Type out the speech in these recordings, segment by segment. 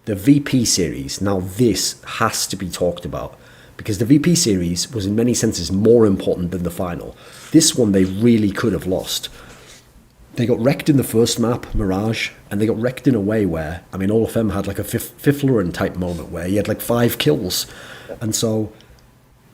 the VP series, now this has to be talked about. Because the VP series was in many senses more important than the final. This one they really could have lost. They got wrecked in the first map, Mirage, and they got wrecked in a way where, I mean, olofem had like a Fiflerin type moment where he had like 5 kills. And so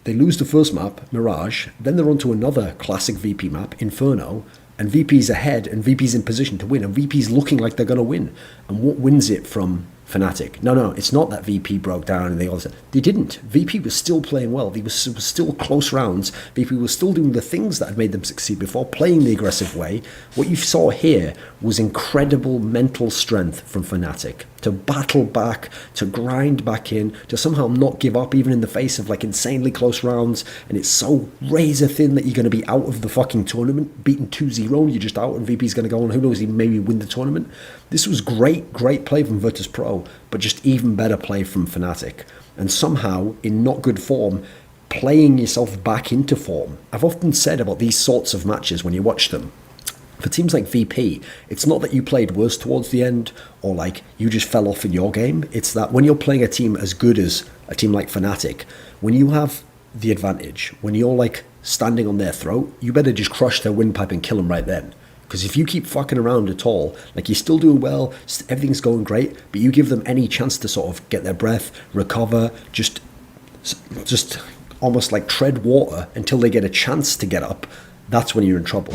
they lose the first map, Mirage, then they're on to another classic VP map, Inferno, and VP's ahead, and VP's in position to win, and VP's looking like they're going to win. And what wins it from Fnatic? No, it's not that VP broke down and they didn't. VP was still playing well. They was still close rounds. VP was still doing the things that had made them succeed before, playing the aggressive way. What you saw here was incredible mental strength from Fnatic to battle back, to grind back in, to somehow not give up even in the face of like insanely close rounds. And it's so razor thin that you're going to be out of the fucking tournament, beaten 2-0, you're just out, and VP's going to go on, who knows, he maybe win the tournament. This was great play from Virtus Pro, but just even better play from Fnatic. And somehow, in not good form, playing yourself back into form. I've often said about these sorts of matches when you watch them, for teams like VP, it's not that you played worse towards the end or like you just fell off in your game. It's that when you're playing a team as good as a team like Fnatic, when you have the advantage, when you're like standing on their throat, you better just crush their windpipe and kill them right then. Because if you keep fucking around at all, like you're still doing well, everything's going great, but you give them any chance to sort of get their breath, recover, just almost like tread water until they get a chance to get up, that's when you're in trouble.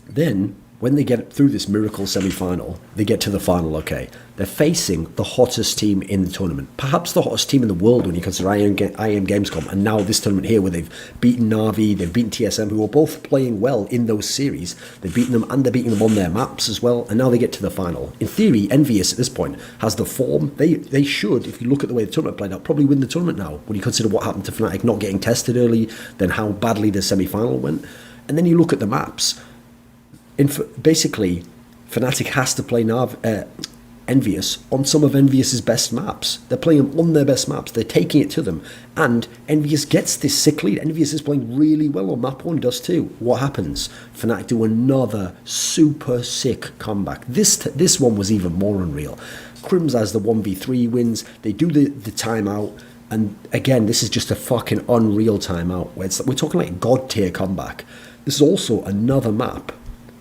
Then, when they get through this miracle semi-final, they get to the final, okay. They're facing the hottest team in the tournament. Perhaps the hottest team in the world when you consider IM Gamescom, and now this tournament here where they've beaten Na'Vi, they've beaten TSM, who are both playing well in those series. They've beaten them, and they're beating them on their maps as well, and now they get to the final. In theory, EnvyUs at this point has the form. They should, if you look at the way the tournament played out, probably win the tournament now, when you consider what happened to Fnatic not getting tested early, then how badly the semi-final went. And then you look at the maps. Basically, Fnatic has to play EnvyUs on some of EnvyUs' best maps. They're playing them on their best maps. They're taking it to them. And EnvyUs gets this sick lead. EnvyUs is playing really well on map 1, does too. What happens? Fnatic do another super sick comeback. This one was even more unreal. Crims has the 1v3 wins. They do the timeout. And again, this is just a fucking unreal timeout. Where we're talking like god tier comeback. This is also another map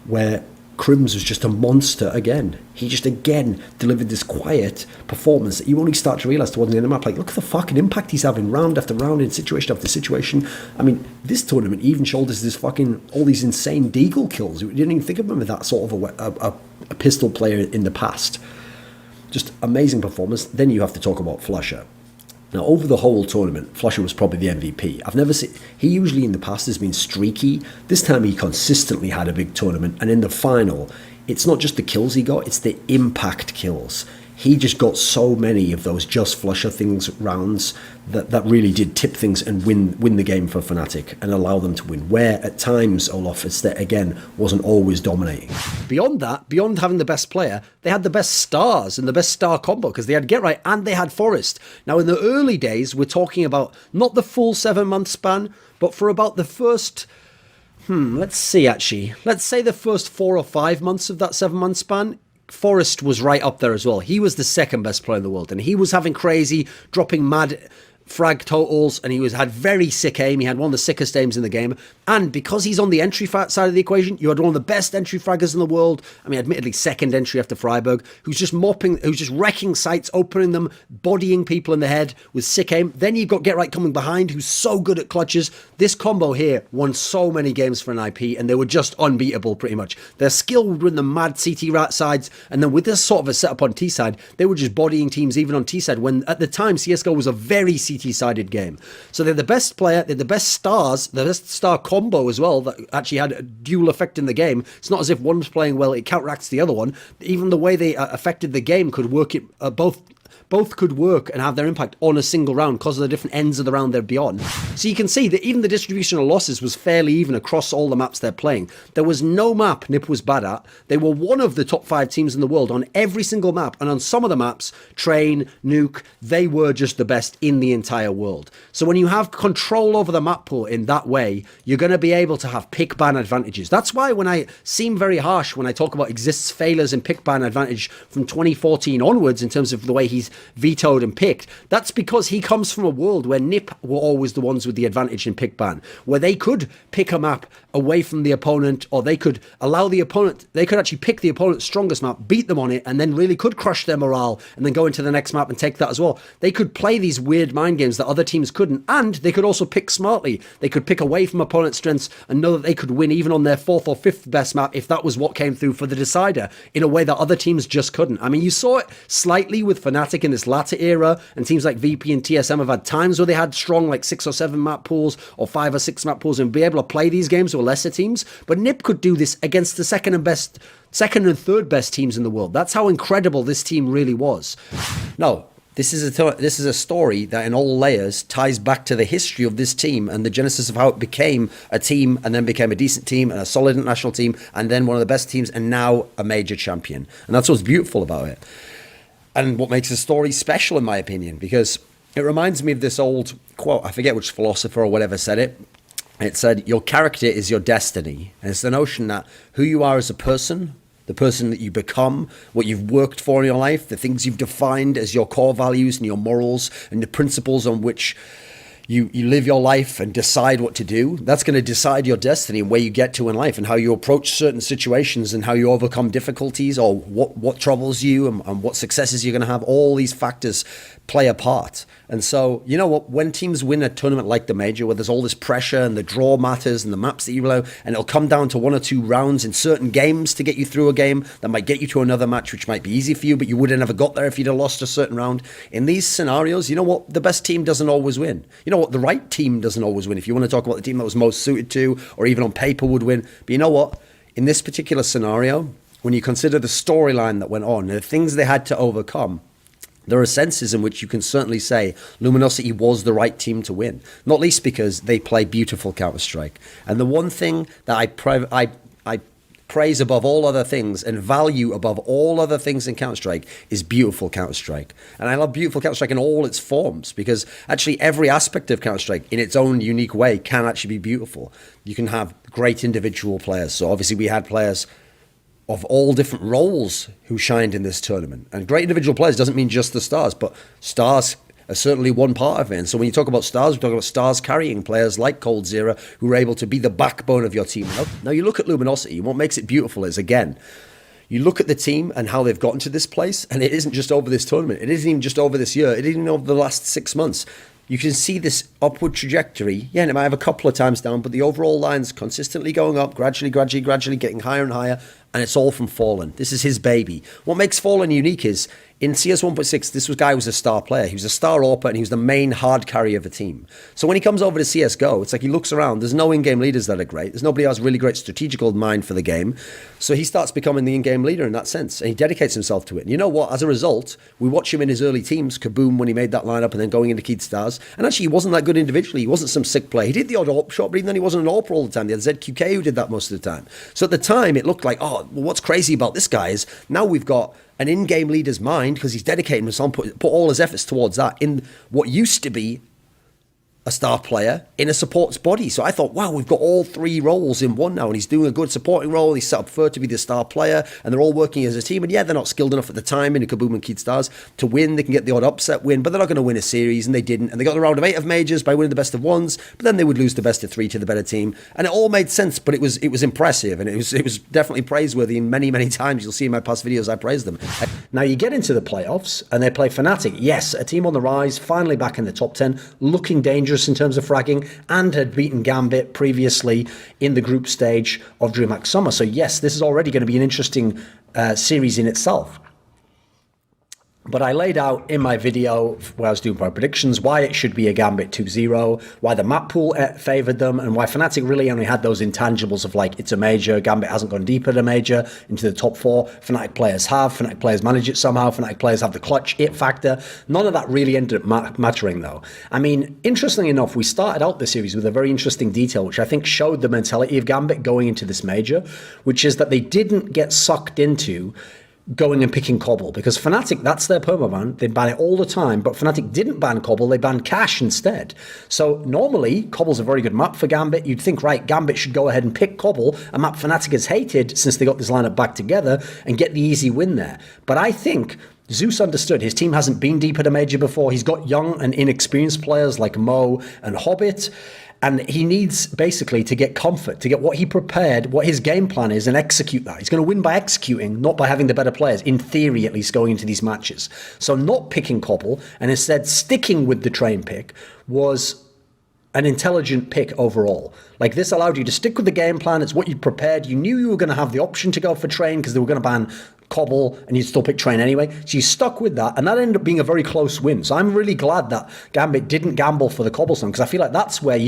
where Crims was just a monster again. He just again delivered this quiet performance that you only start to realise towards the end of the map. Like, look at the fucking impact he's having round after round in situation after situation. I mean, this tournament even shoulders this fucking, all these insane Deagle kills. You didn't even think of him as that sort of a pistol player in the past. Just amazing performance. Then you have to talk about flusha. Now, over the whole tournament, flusha was probably the MVP. I've never seen... He usually in the past has been streaky. This time he consistently had a big tournament. And in the final, it's not just the kills he got, it's the impact kills. He just got so many of those just flusha things rounds that really did tip things and win the game for Fnatic and allow them to win. Where at times, Olaf, it's that again wasn't always dominating. Beyond that, beyond having the best player, they had the best stars and the best star combo because they had Get Right and they had Forest. Now in the early days, we're talking about not the full 7-month span, but for about the first... let's see actually. Let's say the first 4 or 5 months of that 7-month span, Forest was right up there as well. He was the second best player in the world, and he was having crazy, dropping mad frag totals, and he had very sick aim. He had one of the sickest aims in the game. And because he's on the entry side of the equation, you had one of the best entry fraggers in the world. I mean, admittedly, second entry after Freiburg, who's just wrecking sites, opening them, bodying people in the head with sick aim. Then you've got Get Right coming behind, who's so good at clutches. This combo here won so many games for an IP, and they were just unbeatable pretty much. Their skill would win the mad CT rat sides, and then with this sort of a setup on T side, they were just bodying teams even on T side, when at the time CSGO was a very CT-sided game. So they're the best player, they're the best stars, the best star combo as well, that actually had a dual effect in the game. It's not as if one's playing well, it counteracts the other one. Even the way they affected the game could work it, both could work and have their impact on a single round because of the different ends of the round they're beyond. So you can see that even the distribution of losses was fairly even across all the maps they're playing. There was no map NiP was bad at. They were one of the top 5 teams in the world on every single map, and on some of the maps, Train, Nuke, they were just the best in the entire world. So when you have control over the map pool in that way, you're going to be able to have pick ban advantages. That's why when I seem very harsh when I talk about Exist's failures and pick ban advantage from 2014 onwards in terms of the way he he's vetoed and picked, that's because he comes from a world where NiP were always the ones with the advantage in pick ban, where they could pick a map away from the opponent, or they could allow the opponent, they could actually pick the opponent's strongest map, beat them on it, and then really could crush their morale, and then go into the next map and take that as well. They could play these weird mind games that other teams couldn't, and they could also pick smartly. They could pick away from opponent's strengths and know that they could win even on their 4th or 5th best map if that was what came through for the decider, in a way that other teams just couldn't. I mean, you saw it slightly with Fnatic in this latter era, and teams like VP and TSM have had times where they had strong like 6 or 7 map pools or 5 or 6 map pools and be able to play these games with lesser teams. But NiP could do this against the second and 3rd best teams in the world. That's how incredible this team really was. No, this is a story that in all layers ties back to the history of this team and the genesis of how it became a team, and then became a decent team and a solid international team, and then one of the best teams, and now a major champion. And that's what's beautiful about it, and what makes the story special, in my opinion, because it reminds me of this old quote. I forget which philosopher or whatever said it. It said, your character is your destiny. And it's the notion that who you are as a person, the person that you become, what you've worked for in your life, the things you've defined as your core values and your morals and the principles on which you live your life and decide what to do, that's going to decide your destiny and where you get to in life, and how you approach certain situations, and how you overcome difficulties, or what troubles you, and what successes you're going to have. All these factors play a part. And so, you know what, when teams win a tournament like the Major, where there's all this pressure and the draw matters and the maps that you allow, and it'll come down to 1 or 2 rounds in certain games to get you through a game that might get you to another match, which might be easy for you, but you would have never got there if you'd have lost a certain round. In these scenarios, you know what, the best team doesn't always win. You know what, the right team doesn't always win. If you want to talk about the team that was most suited to, or even on paper would win. But you know what, in this particular scenario, when you consider the storyline that went on, the things they had to overcome, there are senses in which you can certainly say Luminosity was the right team to win, not least because they play beautiful Counter-Strike. And the one thing that I praise above all other things and value above all other things in Counter-Strike is beautiful Counter-Strike. And I love beautiful Counter-Strike in all its forms, because actually every aspect of Counter-Strike in its own unique way can actually be beautiful. You can have great individual players. So obviously we had players of all different roles who shined in this tournament. And great individual players doesn't mean just the stars, but stars are certainly one part of it. And so when you talk about stars, we're talking about stars carrying players like coldzera, who are able to be the backbone of your team. Now you look at Luminosity, and what makes it beautiful is, again, you look at the team and how they've gotten to this place, and it isn't just over this tournament. It isn't even just over this year. It isn't even over the last 6 months. You can see this upward trajectory. Yeah, and it might have a couple of times down, but the overall line's consistently going up, gradually getting higher and higher, and it's all from Fallen. This is his baby. What makes Fallen unique is, in CS 1.6, this guy was a star player. He was a star AWPer, and he was the main hard carry of the team. So when he comes over to CSGO, it's like he looks around. There's no in-game leaders that are great. There's nobody who has really great strategical mind for the game. So he starts becoming the in-game leader in that sense, and he dedicates himself to it. And you know what? As a result, we watch him in his early teams, Kaboom, when he made that lineup and then going into Keyd Stars. And actually, he wasn't that good individually. He wasn't some sick player. He did the odd AWP shot, but even then he wasn't an AWPer all the time. They had ZQK who did that most of the time. So at the time, it looked like, oh, well, what's crazy about this guy is now we've got an in-game leader's mind, because he's dedicating himself, put all his efforts towards that in what used to be a star player in a support's body. So I thought, wow, we've got all 3 roles in one now, and he's doing a good supporting role. He's set up for to be the star player, and they're all working as a team. And yeah, they're not skilled enough at the time in Kaboom and Keyd Stars to win. They can get the odd upset win, but they're not going to win a series, and they didn't. And they got the round of 8 of majors by winning the best of 1s, but then they would lose the best of 3 to the better team. And it all made sense, but it was impressive, and it was definitely praiseworthy. And many times you'll see in my past videos I praise them. Now you get into the playoffs, and they play Fnatic. Yes, a team on the rise, finally back in the top 10, looking dangerous in terms of fragging, and had beaten Gambit previously in the group stage of DreamHack Summer. So yes, this is already going to be an interesting series in itself. But I laid out in my video where I was doing my predictions why it should be a Gambit 2-0, why the map pool favoured them, and why Fnatic really only had those intangibles of like, it's a major, Gambit hasn't gone deeper than a major into the top 4. Fnatic players have, Fnatic players manage it somehow, Fnatic players have the clutch it factor. None of that really ended up mattering though. I mean, interestingly enough, we started out the series with a very interesting detail, which I think showed the mentality of Gambit going into this major, which is that they didn't get sucked into going and picking Cobble, because Fnatic, that's their permaban. They ban it all the time, but Fnatic didn't ban Cobble, they banned Cash instead. So normally, Cobble's a very good map for Gambit. You'd think, right, Gambit should go ahead and pick Cobble, a map Fnatic has hated since they got this lineup back together, and get the easy win there. But I think Zeus understood his team hasn't been deep at a major before. He's got young and inexperienced players like Mo and Hobbit. And he needs basically to get comfort, to get what he prepared, what his game plan is, and execute that. He's going to win by executing, not by having the better players, in theory at least, going into these matches. So not picking Cobble, and instead sticking with the train pick was an intelligent pick overall. Like, this allowed you to stick with the game plan. It's what you prepared. You knew you were going to have the option to go for train because they were going to ban Cobble, and you'd still pick train anyway. So you stuck with that, and that ended up being a very close win. So I'm really glad that Gambit didn't gamble for the cobblestone, because I feel like that's where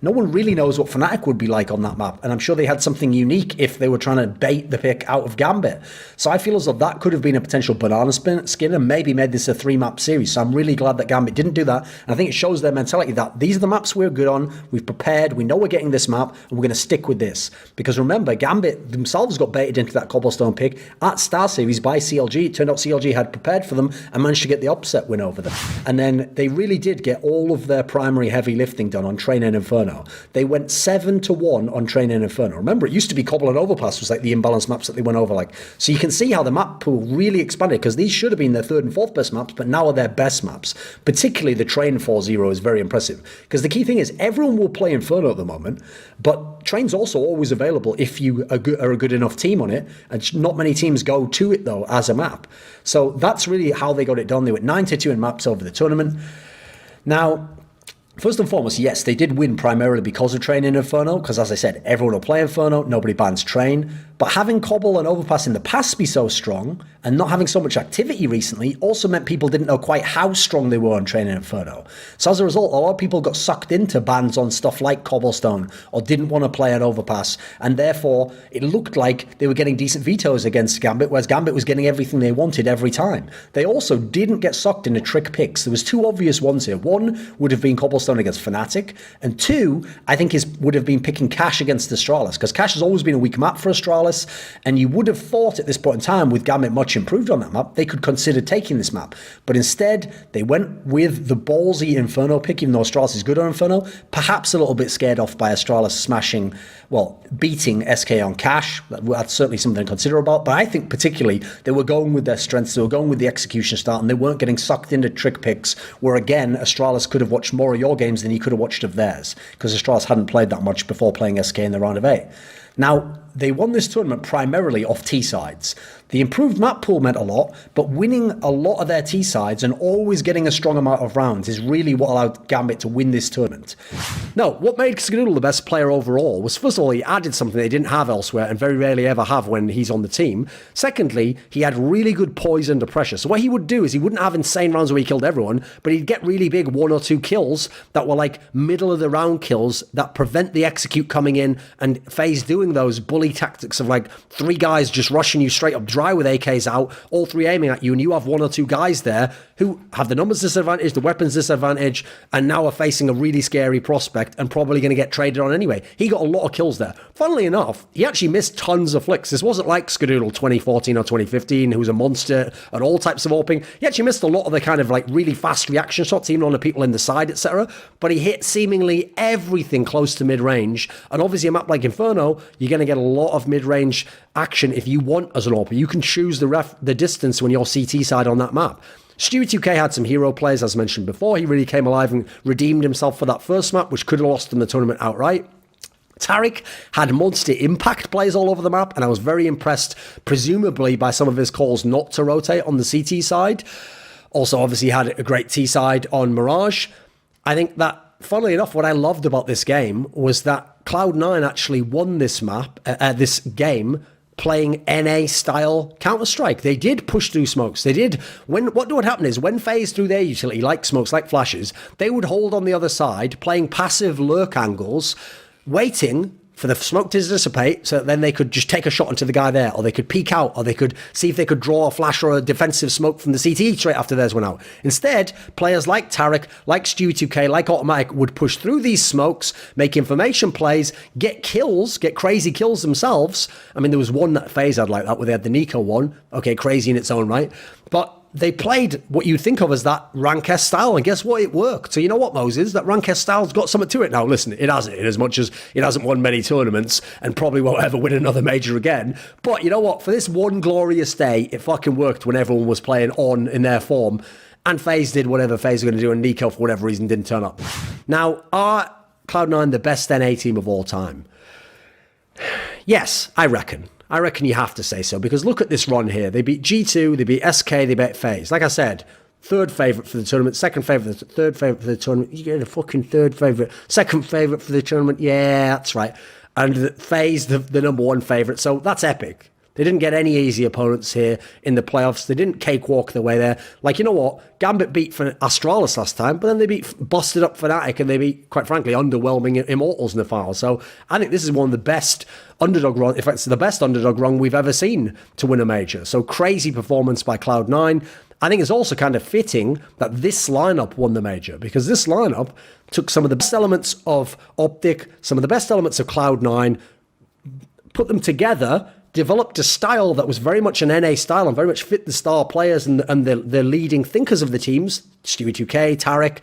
no one really knows what Fnatic would be like on that map. And I'm sure they had something unique if they were trying to bait the pick out of Gambit. So I feel as though that could have been a potential banana skin and maybe made this a 3-map series. So I'm really glad that Gambit didn't do that. And I think it shows their mentality that these are the maps we're good on. We've prepared. We know we're getting this map, and we're going to stick with this. Because remember, Gambit themselves got baited into that cobblestone pick at Star Series by CLG. It turned out CLG had prepared for them and managed to get the upset win over them. And then they really did get all of their primary heavy lifting done on Train and Inferno. They went 7-1 on Train and Inferno. Remember, it used to be Cobble and Overpass was like the imbalanced maps that they went over like. So you can see how the map pool really expanded, because these should have been their 3rd and 4th best maps, but now are their best maps. Particularly the Train 4-0 is very impressive. Because the key thing is everyone will play Inferno at the moment, but Train's also always available if you are a good enough team on it. And not many teams go to it though as a map. So that's really how they got it done. They went 9-2 in maps over the tournament. Now, first and foremost, yes, they did win primarily because of Train in Inferno, because as I said, everyone will play Inferno, nobody bans Train. But having Cobble and Overpass in the past be so strong, and not having so much activity recently, also meant people didn't know quite how strong they were on Train in Inferno. So as a result, a lot of people got sucked into bans on stuff like Cobblestone, or didn't want to play an Overpass, and therefore it looked like they were getting decent vetoes against Gambit, whereas Gambit was getting everything they wanted every time. They also didn't get sucked into trick picks. There was 2 obvious ones here. One would have been Cobblestone against Fnatic, and 2, I think, would have been picking Cash against Astralis, because Cash has always been a weak map for Astralis, and you would have thought at this point in time, with Gambit much improved on that map, they could consider taking this map. But instead, they went with the ballsy Inferno pick, even though Astralis is good on Inferno, perhaps a little bit scared off by Astralis beating SK on Cash. That's certainly something to consider about, but I think particularly they were going with their strengths, they were going with the execution start, and they weren't getting sucked into trick picks, where again, Astralis could have watched more of your games than he could have watched of theirs, because Astralis hadn't played that much before playing SK in the round of 8. Now, they won this tournament primarily off T-sides. The improved map pool meant a lot, but winning a lot of their T-sides and always getting a strong amount of rounds is really what allowed Gambit to win this tournament. Now, what made Skadoodle the best player overall was, first of all, he added something they didn't have elsewhere and very rarely ever have when he's on the team. Secondly, he had really good poise under pressure. So what he would do is he wouldn't have insane rounds where he killed everyone, but he'd get really big 1 or 2 kills that were like middle of the round kills that prevent the execute coming in, and FaZe doing those bully tactics of like 3 guys just rushing you straight up dry with AKs out, all 3 aiming at you, and you have 1 or 2 guys there who have the numbers disadvantage, the weapons disadvantage, and now are facing a really scary prospect and probably going to get traded on anyway. He got a lot of kills there. Funnily enough, he actually missed tons of flicks. This wasn't like Skadoodle 2014 or 2015, who was a monster at all types of AWPing. He actually missed a lot of the kind of like really fast reaction shots, even on the people in the side, etc. But he hit seemingly everything close to mid-range. And obviously a map like Inferno, you're going to get a lot of mid-range action if you want as an AWPer. You can choose the distance when you're CT side on that map. Stewie2K had some hero plays, as mentioned before. He really came alive and redeemed himself for that first map, which could have lost him the tournament outright. Tariq had monster impact plays all over the map, and I was very impressed, presumably by some of his calls not to rotate on the CT side. Also, obviously, had a great T side on Mirage. I think that, funnily enough, what I loved about this game was that Cloud9 actually won this map, this game, playing NA-style Counter-Strike. They did push through smokes. They did. What would happen is, when FaZe threw their utility, like smokes, like flashes, they would hold on the other side, playing passive lurk angles, waiting for the smoke to dissipate, so that then they could just take a shot into the guy there, or they could peek out, or they could see if they could draw a flash or a defensive smoke from the CT straight after theirs went out. Instead, players like Tariq, like Stewie2K, like Automatic would push through these smokes, make information plays, get kills, get crazy kills themselves. I mean, there was one that FaZe had like that, where they had the Nico one. Okay, crazy in its own right. But they played what you think of as that rank S style, and guess what? It worked. So you know what, Moses? That rank S style's got something to it. Now, listen, it hasn't, in as much as it hasn't won many tournaments and probably won't ever win another major again. But you know what? For this one glorious day, it fucking worked when everyone was playing on in their form, and FaZe did whatever FaZe were going to do, and Nico, for whatever reason, didn't turn up. Now, are Cloud9 the best NA team of all time? Yes, I reckon. I reckon you have to say so, because look at this run here. They beat G2, they beat SK, they beat FaZe. Like I said, third favourite for the tournament, second favourite, third favourite for the tournament. You get a fucking third favourite, second favourite for the tournament. Yeah, that's right. And FaZe, the number one favourite. So that's epic. They didn't get any easy opponents here in the playoffs. They didn't cakewalk their way there. Like, you know what? Gambit beat Astralis last time, but then they busted up Fnatic, and they beat, quite frankly, underwhelming Immortals in the final. So I think this is one of the best underdog run, in fact, it's the best underdog run we've ever seen to win a major. So crazy performance by Cloud9. I think it's also kind of fitting that this lineup won the major, because this lineup took some of the best elements of Optic, some of the best elements of Cloud9, put them together, developed a style that was very much an NA style and very much fit the star players and the leading thinkers of the teams, Stewie2K, Tarek,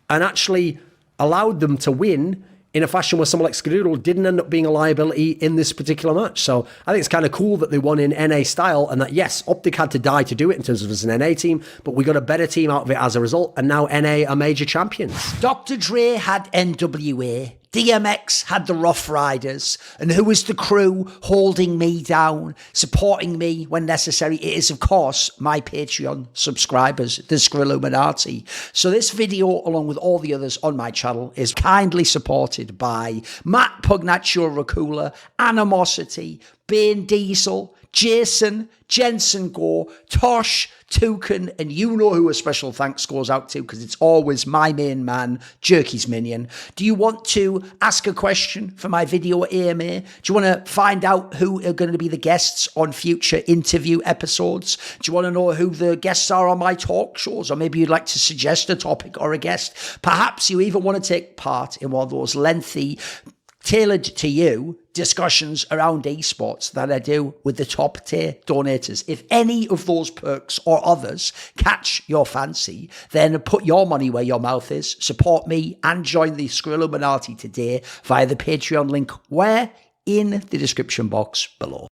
and actually allowed them to win in a fashion where someone like Skadoodle didn't end up being a liability in this particular match. So I think it's kind of cool that they won in NA style, and that, yes, Optic had to die to do it in terms of as an NA team, but we got a better team out of it as a result, and now NA are major champions. Dr. Dre had NWA. DMX had the Rough Riders, and who was the crew holding me down, supporting me when necessary? It is, of course, my Patreon subscribers, the Illuminati. So this video, along with all the others on my channel, is kindly supported by Matt Pugnatio Rajcula, Animosity, Bane Diesel, Jason, Jensen Goh, Tosh, Toucan, and you know who a special thanks goes out to, because it's always my main man, Jerky's Minion. Do you want to ask a question for my video AMA? Do you want to find out who are going to be the guests on future interview episodes? Do you want to know who the guests are on my talk shows? Or maybe you'd like to suggest a topic or a guest. Perhaps you even want to take part in one of those lengthy, tailored to you discussions around esports that I do with the top tier donators. If any of those perks or others catch your fancy, then put your money where your mouth is, support me, and join the Illuminati today via the Patreon link where? In the description box below.